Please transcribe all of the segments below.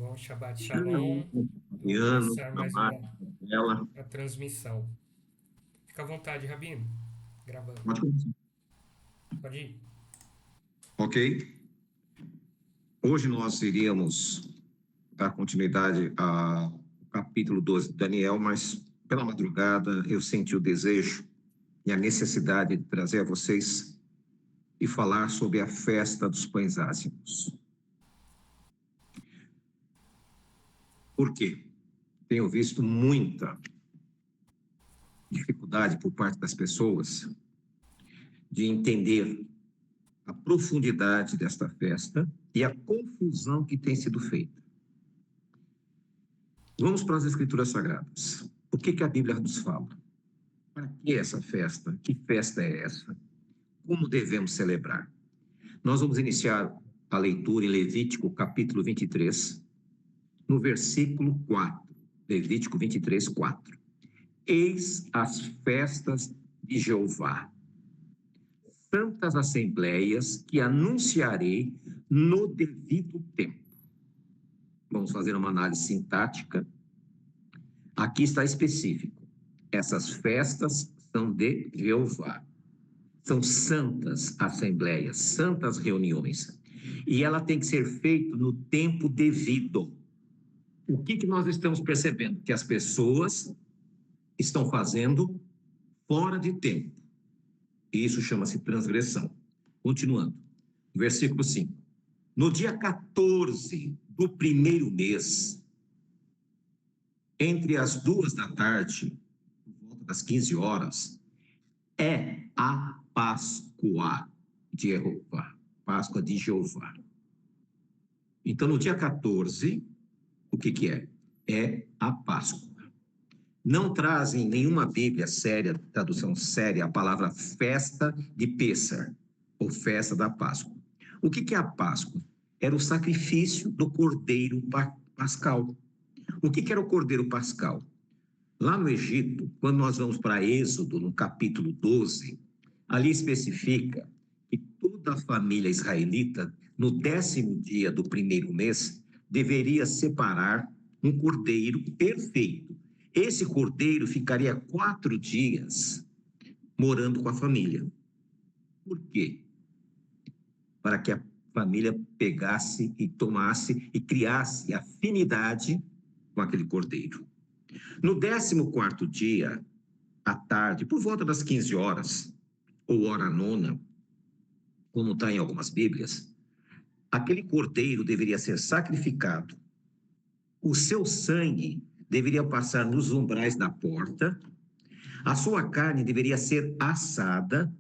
Bom, Shabbat Shalom, Shalom. Vamos Fabiano, começar mais Amado, Ela. a transmissão. Fica à vontade, Rabino. Gravando. Pode começar. Pode ir. Ok? Hoje nós iríamos dar continuidade ao capítulo 12 de Daniel, mas pela madrugada eu senti o desejo e a necessidade de trazer a vocês e falar sobre a festa dos pães ázimos. Por quê? Tenho visto muita dificuldade por parte das pessoas de entender a profundidade desta festa e a confusão que tem sido feita. Vamos para as Escrituras Sagradas. O que a Bíblia nos fala? Para que essa festa? Que festa é essa? Como devemos celebrar? Nós vamos iniciar a leitura em Levítico, capítulo 23, no versículo 4. Levítico 23, 4. Eis as festas de Jeová, santas assembleias que anunciarei no devido tempo. Vamos fazer uma análise sintática. Aqui está específico. Essas festas são de Jeová. São santas assembleias, santas reuniões. E ela tem que ser feita no tempo devido. O que nós estamos percebendo? Que as pessoas estão fazendo fora de tempo. E isso chama-se transgressão. Continuando. Versículo 5. No dia 14 do primeiro mês, entre as 2 da tarde, por volta das 15 horas, é a Páscoa de Jeová. Páscoa de Jeová. Então, no dia 14, o que é? É a Páscoa. Não trazem nenhuma Bíblia séria, tradução séria, a palavra festa de Pêssar, ou festa da Páscoa. O que é a Páscoa? Era o sacrifício do cordeiro pascal. O que era o cordeiro pascal? Lá no Egito, quando nós vamos para Êxodo, no capítulo 12, ali especifica que toda a família israelita, no 10º dia do primeiro mês, deveria separar um cordeiro perfeito. Esse cordeiro ficaria 4 dias morando com a família. Por quê? Para que a família pegasse e tomasse e criasse afinidade com aquele cordeiro. No 14º dia, à tarde, por volta das 15 horas, ou hora nona, como está em algumas Bíblias, aquele cordeiro deveria ser sacrificado. O seu sangue deveria passar nos umbrais da porta, a sua carne deveria ser assada,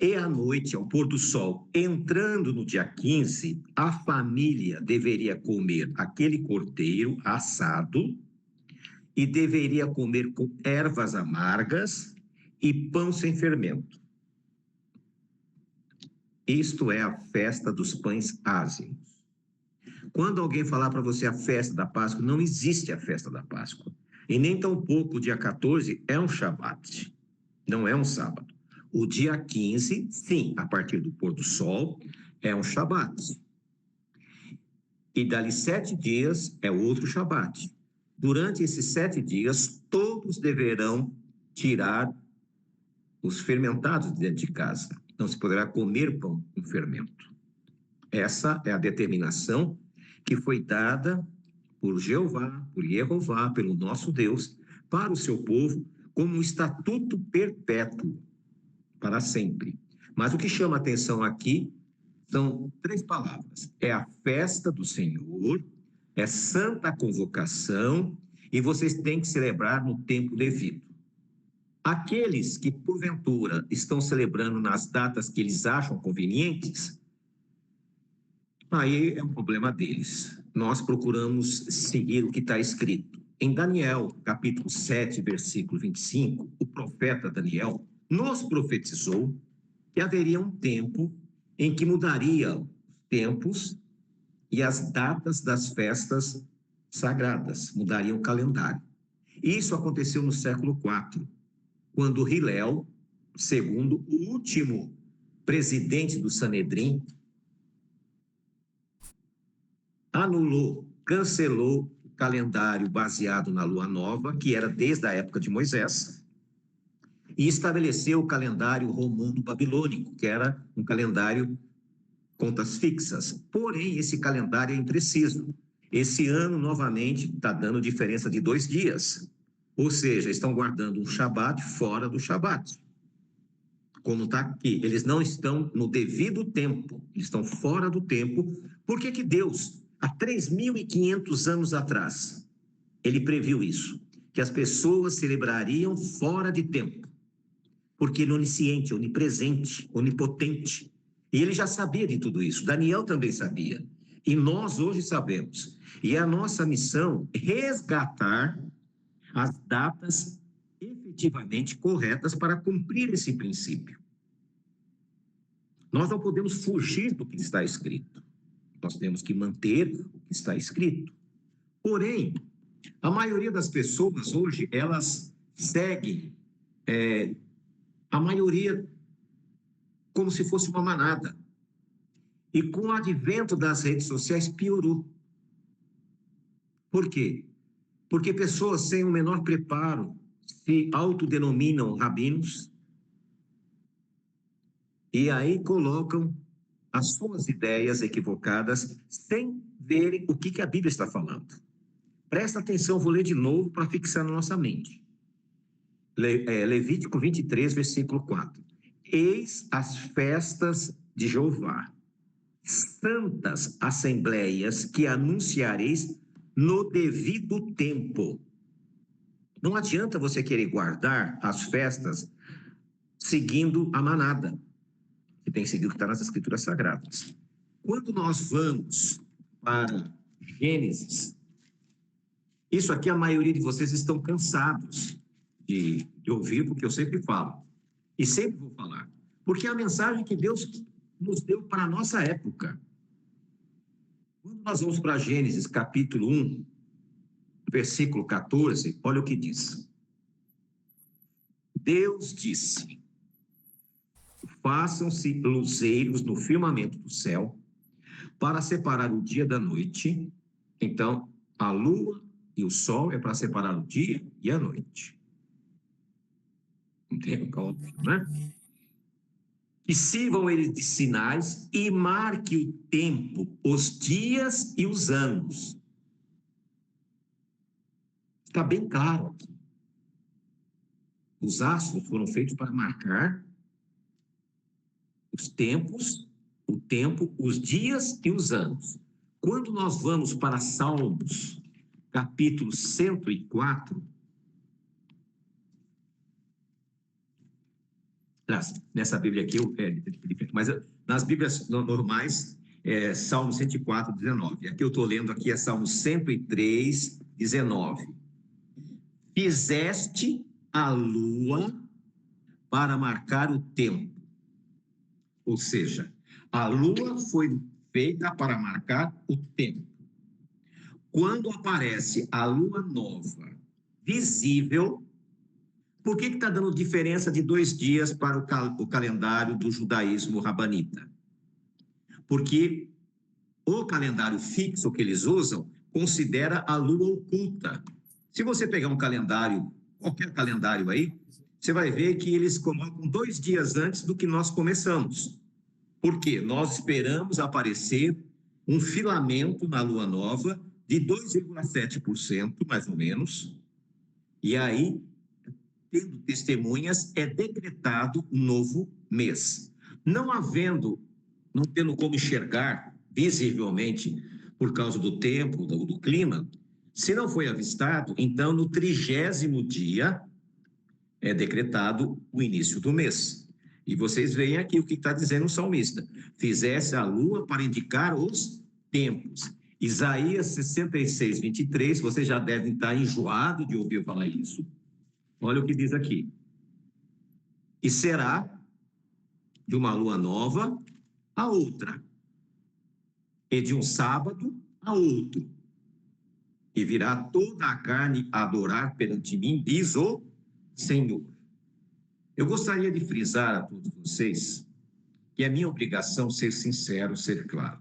e à noite, ao pôr do sol, entrando no dia 15, a família deveria comer aquele cordeiro assado e deveria comer com ervas amargas e pão sem fermento. Isto é a festa dos pães ázimos. Quando alguém falar para você a festa da Páscoa, não existe a festa da Páscoa. E nem tampouco o dia 14 é um Shabat, não é um sábado. O dia 15, sim, a partir do pôr do sol, é um Shabat. E dali 7 dias é outro Shabat. Durante esses 7 dias, todos deverão tirar os fermentados de dentro de casa. Não se poderá comer pão com fermento. Essa é a determinação que foi dada por Jeová, por Jeová, pelo nosso Deus, para o seu povo, como um estatuto perpétuo, para sempre. Mas o que chama a atenção aqui são 3 palavras. É a festa do Senhor, é santa convocação, e vocês têm que celebrar no tempo devido. Aqueles que, porventura, estão celebrando nas datas que eles acham convenientes, aí é um problema deles. Nós procuramos seguir o que está escrito. Em Daniel, capítulo 7, versículo 25, o profeta Daniel nos profetizou que haveria um tempo em que mudaria os tempos e as datas das festas sagradas, mudaria o calendário. Isso aconteceu no século IV, quando Hilel, segundo o último presidente do Sanedrim, anulou cancelou o calendário baseado na lua nova, que era desde a época de Moisés, e estabeleceu o calendário romano-babilônico, que era um calendário contas fixas. Porém, esse calendário é impreciso. Esse ano, novamente, está dando diferença de 2 dias. Ou seja, estão guardando um Shabat fora do Shabat. Como está aqui, eles não estão no devido tempo, eles estão fora do tempo. Por que Deus, há 3.500 anos atrás, ele previu isso? Que as pessoas celebrariam fora de tempo. Porque ele é onisciente, onipresente, onipotente. E ele já sabia de tudo isso. Daniel também sabia. E nós hoje sabemos. E é a nossa missão resgatar as datas efetivamente corretas para cumprir esse princípio. Nós não podemos fugir do que está escrito. Nós temos que manter o que está escrito. Porém, a maioria das pessoas hoje, elas seguem a maioria como se fosse uma manada. E com o advento das redes sociais piorou. Por quê? Porque pessoas sem o menor preparo se autodenominam rabinos e aí colocam as suas ideias equivocadas sem verem o que a Bíblia está falando. Presta atenção, vou ler de novo para fixar na nossa mente. Levítico 23, versículo 4. Eis as festas de Jeová, santas assembleias que anunciareis no devido tempo. Não adianta você querer guardar as festas seguindo a manada, que tem que seguir o que está nas Escrituras Sagradas. Quando nós vamos para Gênesis, isso aqui a maioria de vocês estão cansados de ouvir, porque eu sempre falo, e sempre vou falar, porque é a mensagem que Deus nos deu para a nossa época. Quando nós vamos para Gênesis, capítulo 1, versículo 14, olha o que diz. Deus disse: façam-se luzeiros no firmamento do céu, para separar o dia da noite. Então, a lua e o sol é para separar o dia e a noite. Entende? Óbvio, né? E sirvam eles de sinais e marque o tempo, os dias e os anos. Está bem claro aqui. Os astros foram feitos para marcar os tempos, o tempo, os dias e os anos. Quando nós vamos para Salmos, capítulo 104, nessa Bíblia aqui, mas nas Bíblias normais, Salmo 104, 19. Aqui eu estou lendo, aqui é Salmo 103, 19. Fizeste a lua para marcar o tempo. Ou seja, a lua foi feita para marcar o tempo. Quando aparece a lua nova visível, por que está dando diferença de 2 dias para o calendário do judaísmo rabanita? Porque o calendário fixo que eles usam considera a lua oculta. Se você pegar um calendário, qualquer calendário aí, você vai ver que eles colocam 2 dias antes do que nós começamos. Por quê? Nós esperamos aparecer um filamento na lua nova de 2,7%, mais ou menos, e aí, tendo testemunhas, é decretado um novo mês. Não tendo como enxergar visivelmente, por causa do tempo, do clima, se não foi avistado, então no 30º dia é decretado o início do mês. E vocês veem aqui o que está dizendo o salmista: fizesse a lua para indicar os tempos. Isaías 66, 23, vocês já devem estar enjoados de ouvir falar isso. Olha o que diz aqui. E será de uma lua nova a outra, e de um sábado a outro. E virá toda a carne a adorar perante mim, diz o Senhor. Eu gostaria de frisar a todos vocês que é minha obrigação ser sincero, ser claro.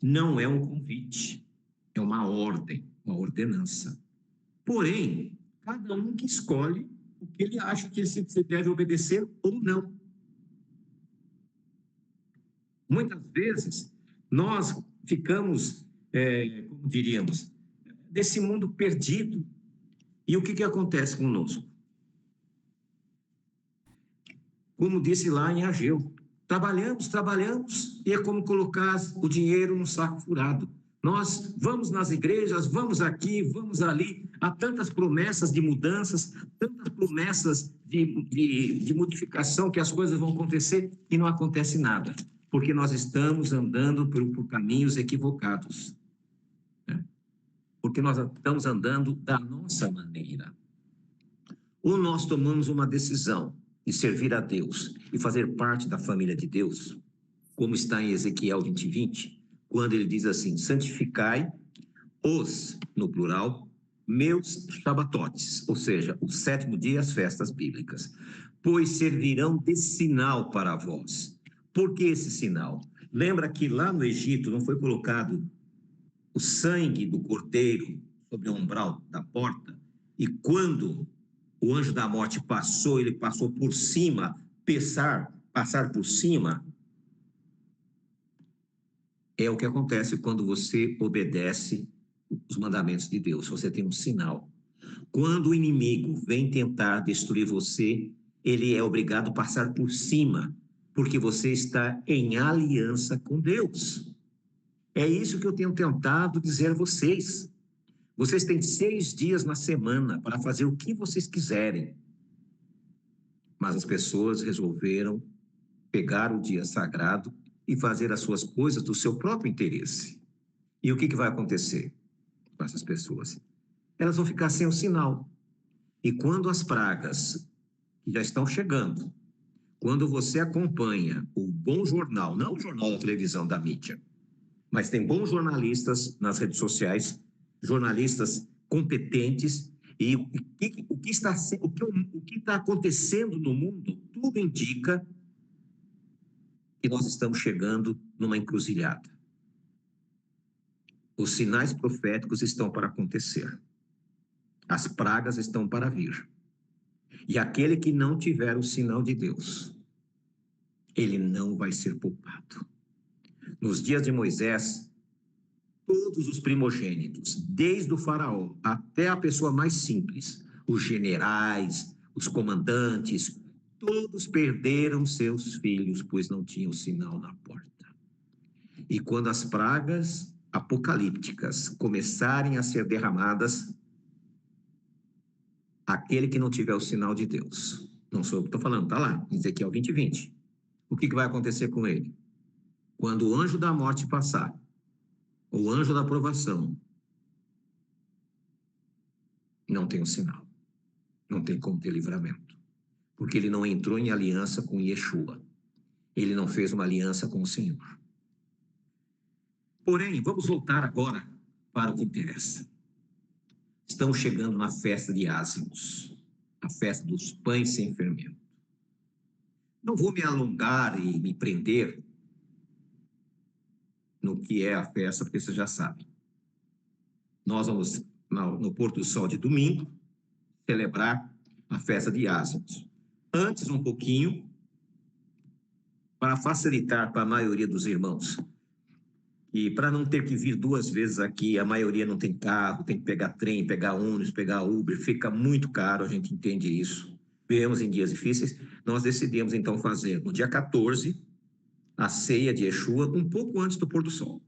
não é um convite, é uma ordem, uma ordenança. Porém, cada um que escolhe o que ele acha que você deve obedecer ou não. Muitas vezes, nós ficamos, como diríamos, desse mundo perdido. E o que acontece conosco? Como disse lá em Ageu, trabalhamos, e é como colocar o dinheiro num saco furado. Nós vamos nas igrejas, vamos aqui, vamos ali, há tantas promessas de mudanças, tantas promessas de modificação, que as coisas vão acontecer e não acontece nada, porque nós estamos andando por caminhos equivocados, né? Porque nós estamos andando da nossa maneira. Ou nós tomamos uma decisão de servir a Deus e fazer parte da família de Deus, como está em Ezequiel 20:20, quando ele diz assim: santificai os, no plural, meus sabatotes, ou seja, o 7º dia, as festas bíblicas, pois servirão de sinal para vós. Por que esse sinal? Lembra que lá no Egito não foi colocado o sangue do cordeiro sobre o umbral da porta? E quando o anjo da morte passou, ele passou por cima, passar por cima. É o que acontece quando você obedece os mandamentos de Deus. Você tem um sinal. Quando o inimigo vem tentar destruir você, ele é obrigado a passar por cima, porque você está em aliança com Deus. É isso que eu tenho tentado dizer a vocês. Vocês têm 6 dias na semana para fazer o que vocês quiserem. Mas as pessoas resolveram pegar o dia sagrado e fazer as suas coisas do seu próprio interesse. E o que vai acontecer com essas pessoas? Elas vão ficar sem o sinal. E quando as pragas que já estão chegando, quando você acompanha o bom jornal, não o jornal da televisão, da mídia, mas tem bons jornalistas nas redes sociais, jornalistas competentes, e o que está acontecendo no mundo, tudo indica que nós estamos chegando numa encruzilhada. Os sinais proféticos estão para acontecer. As pragas estão para vir. E aquele que não tiver o sinal de Deus, ele não vai ser poupado. Nos dias de Moisés, todos os primogênitos, desde o faraó até a pessoa mais simples, os generais, os comandantes, todos perderam seus filhos, pois não tinham sinal na porta. E quando as pragas apocalípticas começarem a ser derramadas, aquele que não tiver o sinal de Deus, não sou eu que estou falando, está lá, Ezequiel 20:20. O que vai acontecer com ele? Quando o anjo da morte passar, o anjo da aprovação, não tem o sinal, não tem como ter livramento, porque ele não entrou em aliança com Yeshua, ele não fez uma aliança com o Senhor. Porém, vamos voltar agora para o que interessa. Estamos chegando na festa de Ázimos, a festa dos pães sem fermento. Não vou me alongar e me prender no que é a festa, porque vocês já sabem. Nós vamos, no pôr do sol de domingo, celebrar a festa de Ázimos. Antes, um pouquinho, para facilitar para a maioria dos irmãos, e para não ter que vir 2 vezes aqui, a maioria não tem carro, tem que pegar trem, pegar ônibus, pegar Uber, fica muito caro, a gente entende isso. Vivemos em dias difíceis, nós decidimos então fazer no dia 14 a ceia de Yeshua, um pouco antes do pôr do sol.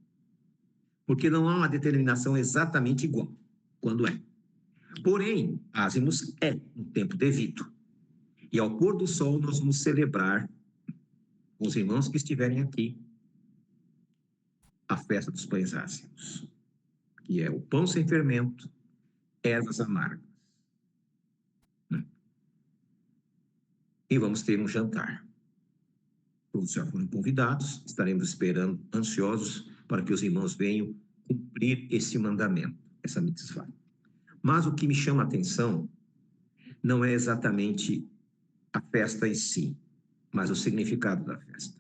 Porque não há uma determinação exatamente igual quando é. Porém, Ázimos é um tempo devido. E ao pôr do sol nós vamos celebrar com os irmãos que estiverem aqui a festa dos pães ázimos, que é o pão sem fermento, ervas amargas. E vamos ter um jantar. Todos já foram convidados, estaremos esperando, ansiosos, para que os irmãos venham cumprir esse mandamento, essa mitzvah. Mas o que me chama a atenção não é exatamente a festa em si, mas o significado da festa.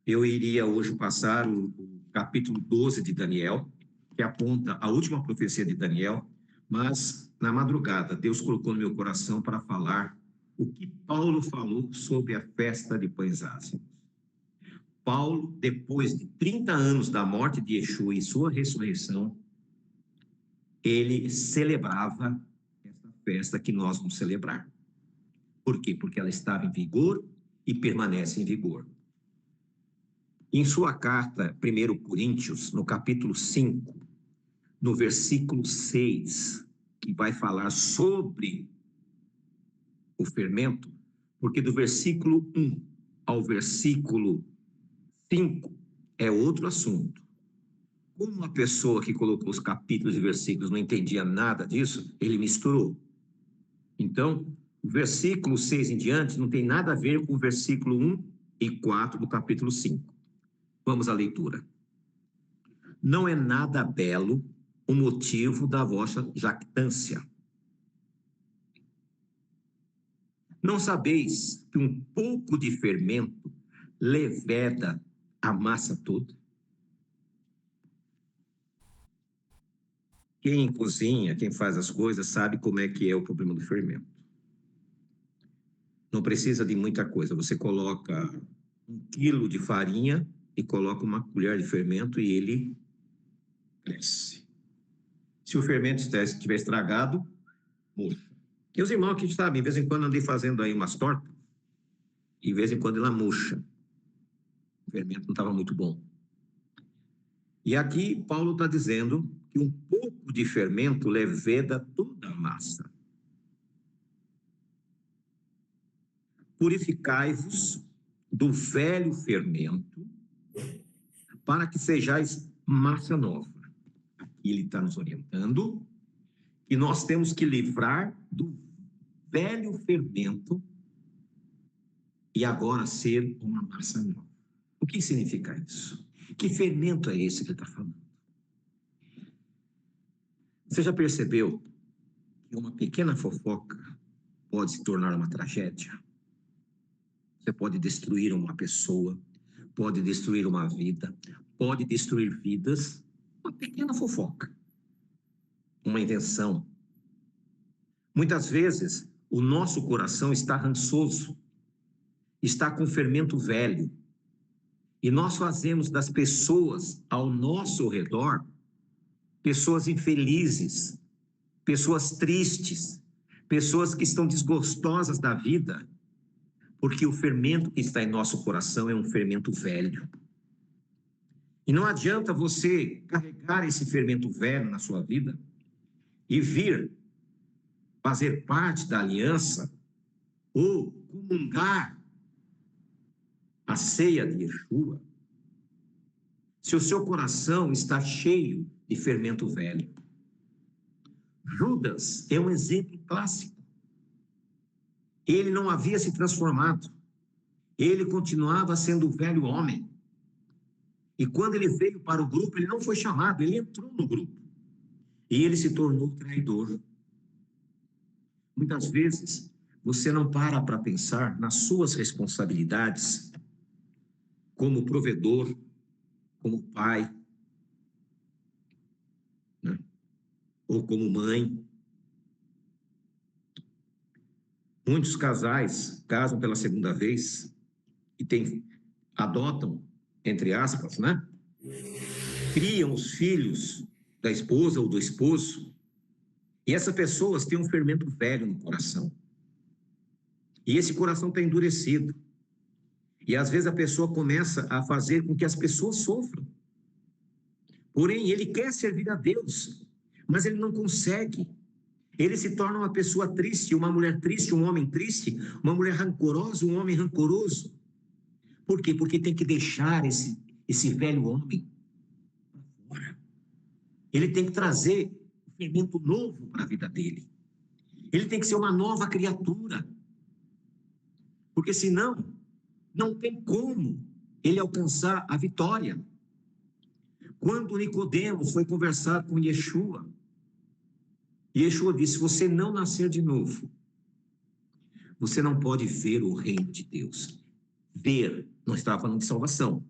Eu iria hoje passar o capítulo 12 de Daniel, que aponta a última profecia de Daniel, mas na madrugada Deus colocou no meu coração para falar o que Paulo falou sobre a festa de pães ázimos. Paulo, depois de 30 anos da morte de Yeshua e sua ressurreição, ele celebrava essa festa que nós vamos celebrar. Por quê? Porque ela estava em vigor e permanece em vigor. Em sua carta, 1 Coríntios, no capítulo 5, no versículo 6, que vai falar sobre o fermento, porque do versículo 1 ao versículo 5 é outro assunto. Como a pessoa que colocou os capítulos e versículos não entendia nada disso, ele misturou. Então, o versículo 6 em diante não tem nada a ver com o versículo 1 e 4 do capítulo 5. Vamos à leitura. Não é nada belo o motivo da vossa jactância. Não sabeis que um pouco de fermento leveda a massa toda? Quem cozinha, quem faz as coisas, sabe como é que é o problema do fermento. Não precisa de muita coisa. Você coloca 1 quilo de farinha e coloca uma colher de fermento e ele cresce. Se o fermento estiver estragado, murcha. E os irmãos aqui sabem, de vez em quando andei fazendo aí umas tortas, e de vez em quando ela murcha. O fermento não estava muito bom. E aqui Paulo está dizendo que um pouco de fermento leveda toda a massa. Purificai-vos do velho fermento, para que sejais massa nova. Aqui ele está nos orientando que nós temos que livrar do velho fermento e agora ser uma massa nova. O que significa isso? Que fermento é esse que ele está falando? Você já percebeu que uma pequena fofoca pode se tornar uma tragédia? Você pode destruir uma pessoa, pode destruir uma vida, pode destruir vidas. Uma pequena fofoca, uma invenção. Muitas vezes, o nosso coração está rançoso, está com fermento velho, e nós fazemos das pessoas ao nosso redor pessoas infelizes, pessoas tristes, pessoas que estão desgostosas da vida, porque o fermento que está em nosso coração é um fermento velho. E não adianta você carregar esse fermento velho na sua vida e vir fazer parte da aliança ou comungar a ceia de Yeshua, se o seu coração está cheio de fermento velho. Judas é um exemplo clássico. Ele não havia se transformado. Ele continuava sendo o velho homem. E quando ele veio para o grupo, ele não foi chamado, ele entrou no grupo. E ele se tornou traidor. Muitas vezes, você não para pensar nas suas responsabilidades como provedor, como pai, né? Ou como mãe. Muitos casais casam pela segunda vez e adotam, entre aspas, né? Criam os filhos da esposa ou do esposo, e essas pessoas têm um fermento velho no coração. E esse coração está endurecido. E às vezes a pessoa começa a fazer com que as pessoas sofram. Porém, ele quer servir a Deus, mas ele não consegue. Ele se torna uma pessoa triste, uma mulher triste, um homem triste, uma mulher rancorosa, um homem rancoroso. Por quê? Porque tem que deixar esse velho homem para fora. Ele tem que trazer um fermento novo para a vida dele. Ele tem que ser uma nova criatura. Porque senão, não tem como ele alcançar a vitória. Quando Nicodemos foi conversar com Yeshua, Yeshua disse: se você não nascer de novo, você não pode ver o reino de Deus. Ver, não estava falando de salvação.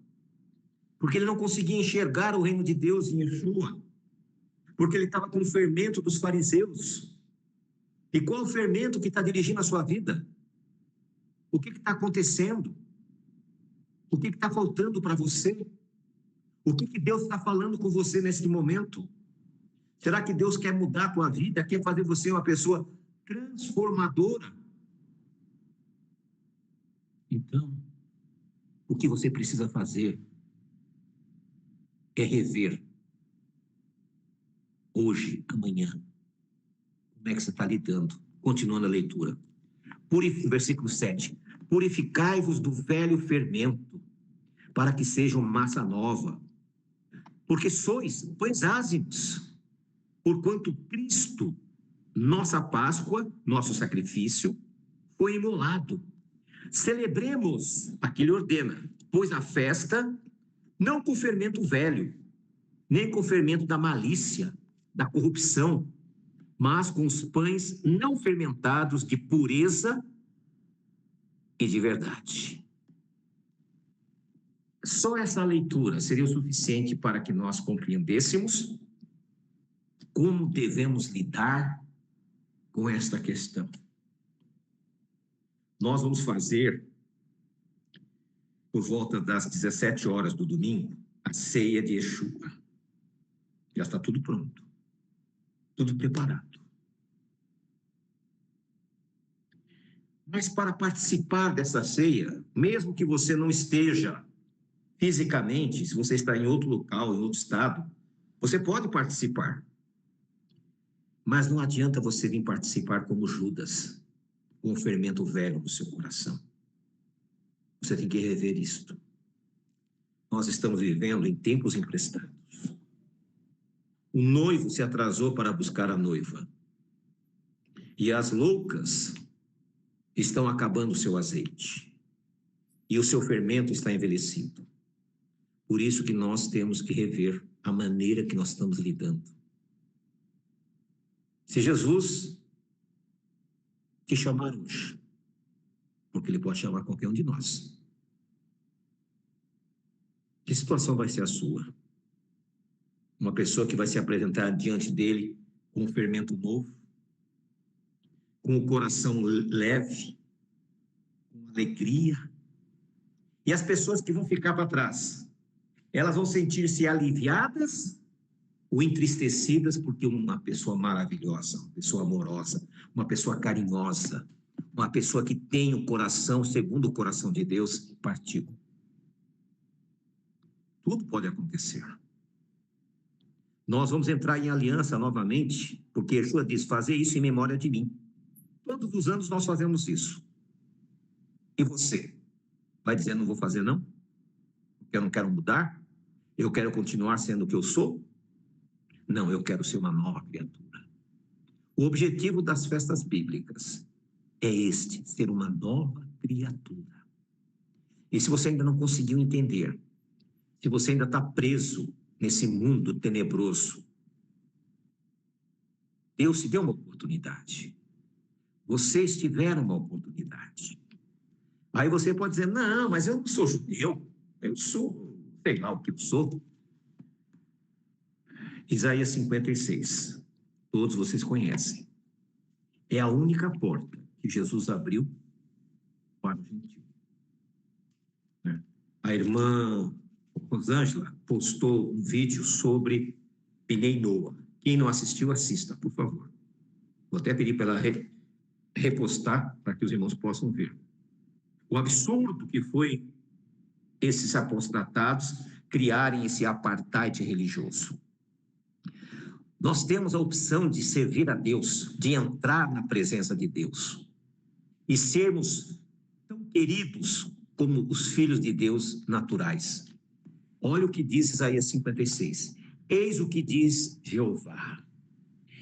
porque ele não conseguia enxergar o reino de Deus em Yeshua, porque ele estava com o fermento dos fariseus. E qual o fermento que está dirigindo a sua vida? O que está acontecendo? O que está faltando para você? O que Deus está falando com você nesse momento? Será que Deus quer mudar a tua vida? Quer fazer você uma pessoa transformadora? Então, o que você precisa fazer é rever hoje, amanhã. Como é que você está lidando? Continuando a leitura. Versículo 7. Purificai-vos do velho fermento, para que sejam massa nova. Porque sois pães ázimos, porquanto Cristo, nossa Páscoa, nosso sacrifício, foi imolado. Celebremos, aqui ele ordena, pois a festa, não com fermento velho, nem com fermento da malícia, da corrupção, mas com os pães não fermentados de pureza e de verdade. Só essa leitura seria o suficiente para que nós compreendêssemos como devemos lidar com esta questão. Nós vamos fazer, por volta das 17 horas do domingo, a ceia de Yeshua. Já está tudo pronto, tudo preparado. Mas para participar dessa ceia, mesmo que você não esteja fisicamente, se você está em outro local, em outro estado, você pode participar. Mas não adianta você vir participar como Judas, com o fermento velho no seu coração. Você tem que rever isto. Nós estamos vivendo em tempos emprestados. O noivo se atrasou para buscar a noiva. E as loucas estão acabando o seu azeite. E o seu fermento está envelhecido. Por isso que nós temos que rever a maneira que nós estamos lidando. Se Jesus te chamar hoje, porque ele pode chamar qualquer um de nós, que situação vai ser a sua? Uma pessoa que vai se apresentar diante dele com um fermento novo, com o coração leve, com alegria. E as pessoas que vão ficar para trás, elas vão sentir-se aliviadas ou entristecidas porque uma pessoa maravilhosa, uma pessoa amorosa, uma pessoa carinhosa, uma pessoa que tem o coração segundo o coração de Deus, partiu. Tudo pode acontecer. Nós vamos entrar em aliança novamente, porque Yeshua diz, fazer isso em memória de mim. Todos os anos nós fazemos isso. E você? Vai dizer, não vou fazer não? Porque eu não quero mudar? Eu quero continuar sendo o que eu sou? Não, eu quero ser uma nova criatura. O objetivo das festas bíblicas é este, ser uma nova criatura. E se você ainda não conseguiu entender, se você ainda está preso nesse mundo tenebroso, Deus te deu uma oportunidade. Vocês tiveram uma oportunidade. Aí você pode dizer, não, mas eu não sou judeu, eu sou, sei lá o que eu sou. Isaías 56, todos vocês conhecem. É a única porta que Jesus abriu para o gentio. A irmã Rosângela postou um vídeo sobre Pinei Noa. Quem não assistiu, assista, por favor. Vou até pedir para ela repostar para que os irmãos possam ver. O absurdo que foi esses apostatados criarem esse apartheid religioso. Nós temos a opção de servir a Deus, de entrar na presença de Deus e sermos tão queridos como os filhos de Deus naturais. Olha o que diz Isaías 56. Eis o que diz Jeová.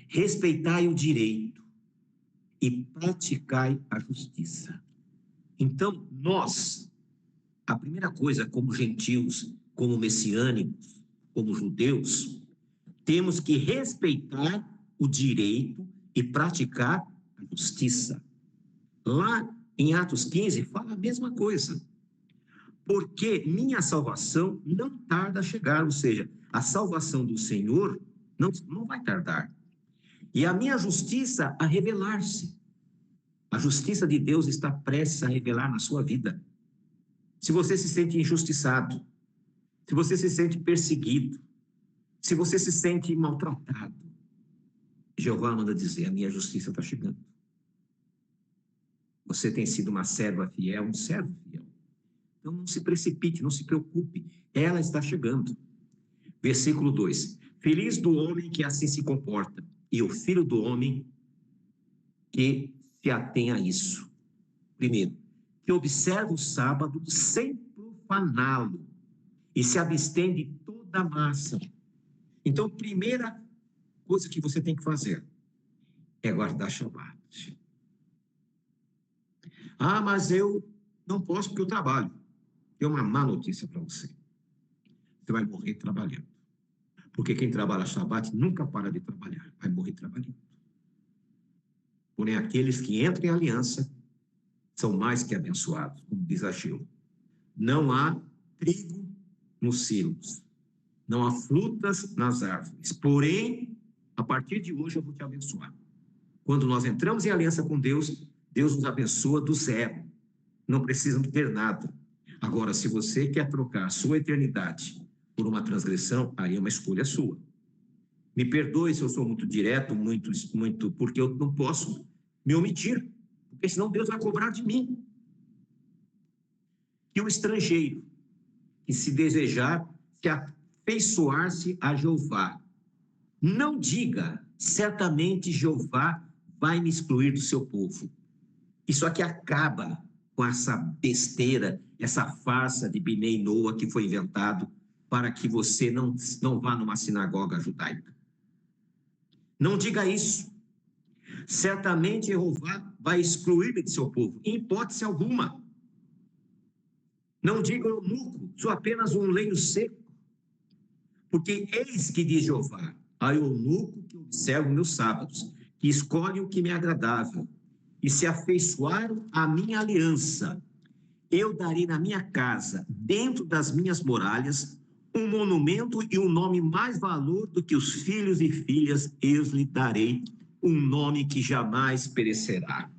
Respeitai o direito e praticai a justiça. Então, nós, a primeira coisa, como gentios, como messiânicos, como judeus, temos que respeitar o direito e praticar a justiça. Lá em Atos 15, fala a mesma coisa. porque minha salvação não tarda a chegar, ou seja, a salvação do Senhor não vai tardar. E a minha justiça a revelar-se. A justiça de Deus está prestes a revelar na sua vida. Se você se sente injustiçado, se você se sente perseguido, se você se sente maltratado, Jeová manda dizer, a minha justiça está chegando. Você tem sido uma serva fiel, um servo fiel. Então não se precipite, não se preocupe, ela está chegando. Versículo 2, feliz do homem que assim se comporta, e o filho do homem que se atém a isso. Primeiro, que observa o sábado sem profaná-lo, e se abstém de toda a massa. Então, primeira coisa que você tem que fazer é guardar Shabat. Ah, mas eu não posso porque eu trabalho. Tem uma má notícia para você. Você vai morrer trabalhando. Porque quem trabalha Shabat nunca para de trabalhar. Vai morrer trabalhando. Porém, aqueles que entram em aliança são mais que abençoados, como diz Ageu. Não há trigo nos silos. Não há frutas nas árvores. Porém, a partir de hoje eu vou te abençoar. Quando nós entramos em aliança com Deus, Deus nos abençoa do zero. Não precisamos ter nada. Agora, se você quer trocar a sua eternidade por uma transgressão, aí é uma escolha sua. Me perdoe se eu sou muito direto, muito, porque eu não posso me omitir, porque senão Deus vai cobrar de mim. E o estrangeiro que se desejar se afeiçoar-se a Jeová, não diga, certamente Jeová vai me excluir do seu povo. Isso aqui acaba com essa besteira, essa farsa de Binei Noa que foi inventado para que você não vá numa sinagoga judaica. Não diga isso. Certamente Jeová vai excluir-me de seu povo, em hipótese alguma. Não diga eunuco, sou apenas um leiro seco. Porque eis que diz Jeová, a eunuco que observa meus sábados, que escolhe o que me é agradável, e se afeiçoaram à minha aliança, eu darei na minha casa, dentro das minhas muralhas, um monumento e um nome mais valor do que os filhos e filhas, eu lhe darei um nome que jamais perecerá.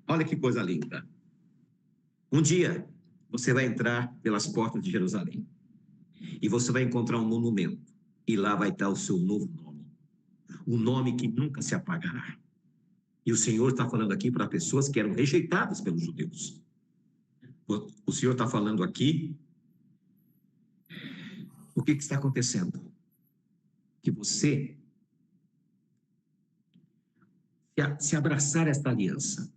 Olha que coisa linda. Um dia, você vai entrar pelas portas de Jerusalém e você vai encontrar um monumento e lá vai estar o seu novo nome, um nome que nunca se apagará. E o Senhor está falando aqui para pessoas que eram rejeitadas pelos judeus. O Senhor está falando aqui, o que está acontecendo? Que você se abraçar esta aliança.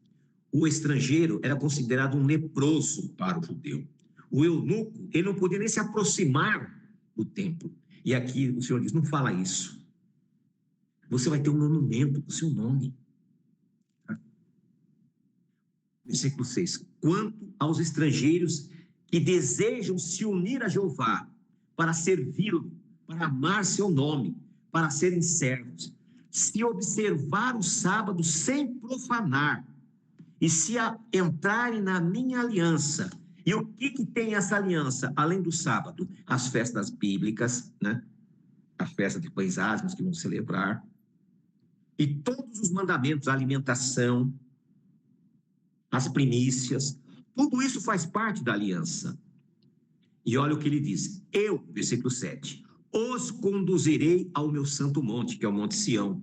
O estrangeiro era considerado um leproso para o judeu. O eunuco, ele não podia nem se aproximar do templo. E aqui o Senhor diz, não fala isso. Você vai ter um monumento com o seu nome. Versículo 6. Quanto aos estrangeiros que desejam se unir a Jeová para servi-lo, para amar seu nome, para serem servos, se observar o sábado sem profanar, e se entrarem na minha aliança. E o que tem essa aliança? Além do sábado, as festas bíblicas, né? A festa de pães asmos que vão celebrar, e todos os mandamentos, a alimentação, as primícias, tudo isso faz parte da aliança. E olha o que ele diz, eu, versículo 7, os conduzirei ao meu santo monte, que é o Monte Sião,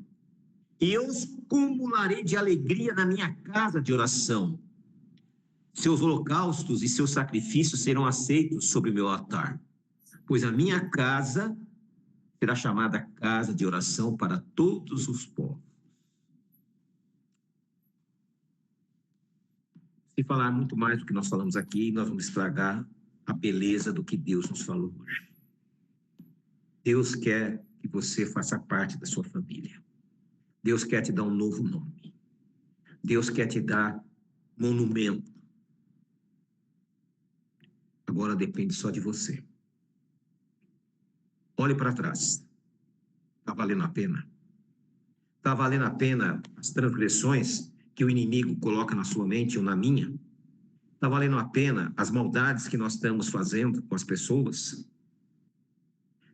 e eu os cumularei de alegria na minha casa de oração. Seus holocaustos e seus sacrifícios serão aceitos sobre o meu altar, pois a minha casa será chamada casa de oração para todos os povos. Se falar muito mais do que nós falamos aqui, nós vamos estragar a beleza do que Deus nos falou hoje. Deus quer que você faça parte da sua família. Deus quer te dar um novo nome. Deus quer te dar monumento. Agora depende só de você. Olhe para trás. Está valendo a pena? Está valendo a pena as transgressões que o inimigo coloca na sua mente ou na minha? Está valendo a pena as maldades que nós estamos fazendo com as pessoas?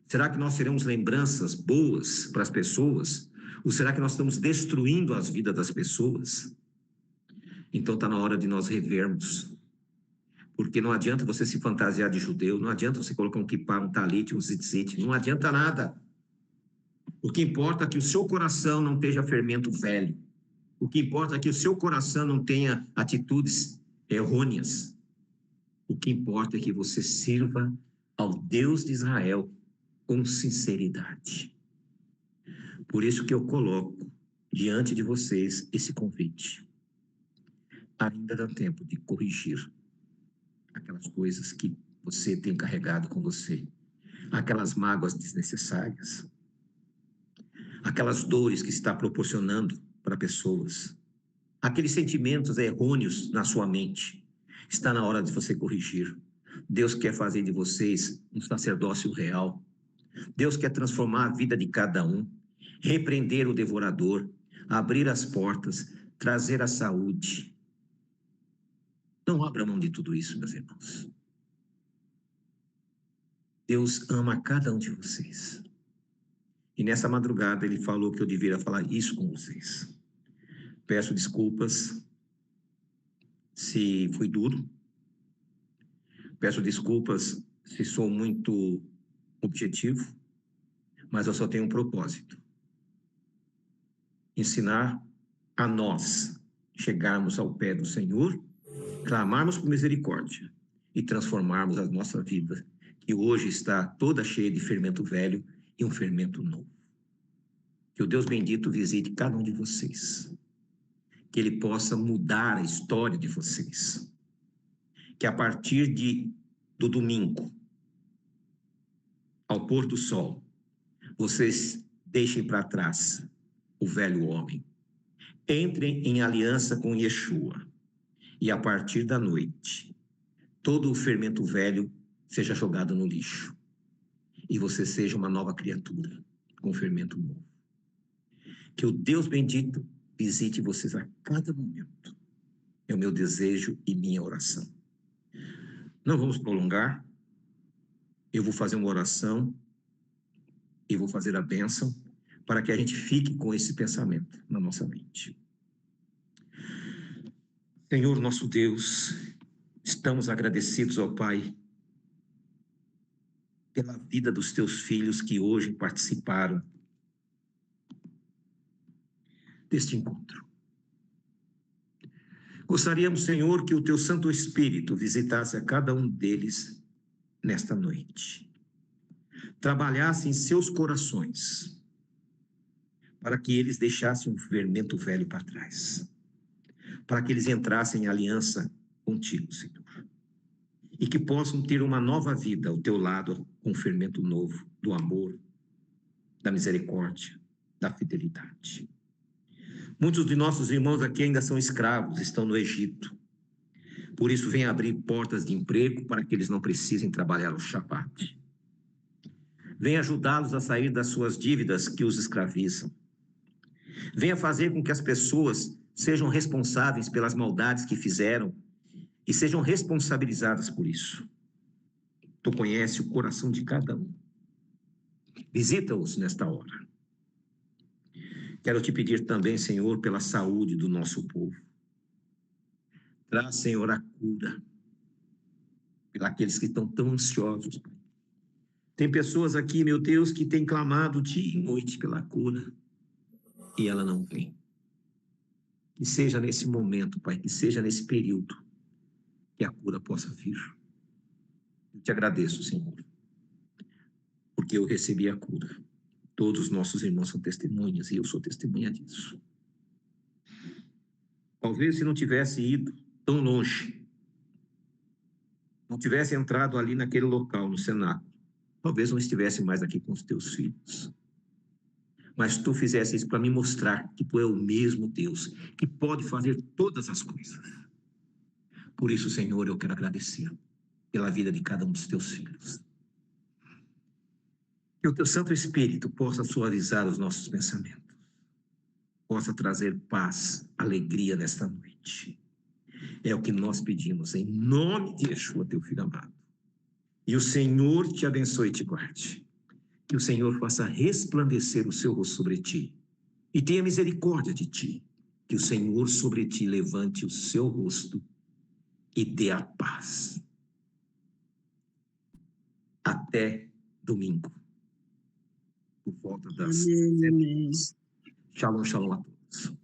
Será que nós teremos lembranças boas para as pessoas? Ou será que nós estamos destruindo as vidas das pessoas? Então está na hora de nós revermos. Porque não adianta você se fantasiar de judeu, não adianta você colocar um kippah, um talit, um tzitzit, não adianta nada. O que importa é que o seu coração não esteja fermento velho. O que importa é que o seu coração não tenha atitudes errôneas. O que importa é que você sirva ao Deus de Israel com sinceridade. Por isso que eu coloco diante de vocês esse convite. Ainda dá tempo de corrigir aquelas coisas que você tem carregado com você, aquelas mágoas desnecessárias, aquelas dores que está proporcionando para pessoas, aqueles sentimentos errôneos na sua mente. Está na hora de você corrigir. Deus quer fazer de vocês um sacerdócio real. Deus quer transformar a vida de cada um, repreender o devorador, abrir as portas, trazer a saúde. Não abra mão de tudo isso, meus irmãos. Deus ama cada um de vocês. E nessa madrugada ele falou que eu deveria falar isso com vocês. Peço desculpas se fui duro. Peço desculpas se sou muito objetivo, mas eu só tenho um propósito: ensinar a nós chegarmos ao pé do Senhor, clamarmos por misericórdia e transformarmos a nossa vida, que hoje está toda cheia de fermento velho, em um fermento novo. Que o Deus bendito visite cada um de vocês, que Ele possa mudar a história de vocês, que a partir do domingo, ao pôr do sol, vocês deixem para trás o velho homem, entrem em aliança com Yeshua, e a partir da noite, todo o fermento velho seja jogado no lixo, e você seja uma nova criatura, com fermento novo. Que o Deus bendito visite vocês a cada momento. É o meu desejo e minha oração. Não vamos prolongar. Eu vou fazer uma oração e vou fazer a bênção para que a gente fique com esse pensamento na nossa mente. Senhor nosso Deus, estamos agradecidos ao Pai pela vida dos teus filhos que hoje participaram deste encontro. Gostaríamos, Senhor, que o teu Santo Espírito visitasse a cada um deles nesta noite. Trabalhasse em seus corações, para que eles deixassem um fermento velho para trás, para que eles entrassem em aliança contigo, Senhor, e que possam ter uma nova vida ao teu lado, com um fermento novo do amor, da misericórdia, da fidelidade. Muitos de nossos irmãos aqui ainda são escravos, estão no Egito. Por isso, vem abrir portas de emprego para que eles não precisem trabalhar o Shabat. Vem ajudá-los a sair das suas dívidas que os escravizam. Venha fazer com que as pessoas sejam responsáveis pelas maldades que fizeram e sejam responsabilizadas por isso. Tu conheces o coração de cada um. Visita-os nesta hora. Quero te pedir também, Senhor, pela saúde do nosso povo. Traz, Senhor, a cura pelos que estão tão ansiosos. Tem pessoas aqui, meu Deus, que têm clamado dia e noite pela cura e ela não vem. Que seja nesse momento, Pai, que seja nesse período que a cura possa vir. Eu te agradeço, Senhor, porque eu recebi a cura. Todos os nossos irmãos são testemunhas e eu sou testemunha disso. Talvez se não tivesse ido tão longe, não tivesse entrado ali naquele local, no cenáculo, talvez não estivesse mais aqui com os teus filhos. Mas tu fizesse isso para me mostrar que tu é o mesmo Deus, que pode fazer todas as coisas. Por isso, Senhor, eu quero agradecer pela vida de cada um dos teus filhos. Que o teu Santo Espírito possa suavizar os nossos pensamentos, possa trazer paz, alegria nesta noite. É o que nós pedimos, em nome de Yeshua, teu filho amado. E o Senhor te abençoe e te guarde. Que o Senhor faça resplandecer o seu rosto sobre ti e tenha misericórdia de ti. Que o Senhor sobre ti levante o seu rosto e dê a paz. Até domingo, por volta das 7 horas. Shalom, shalom a todos.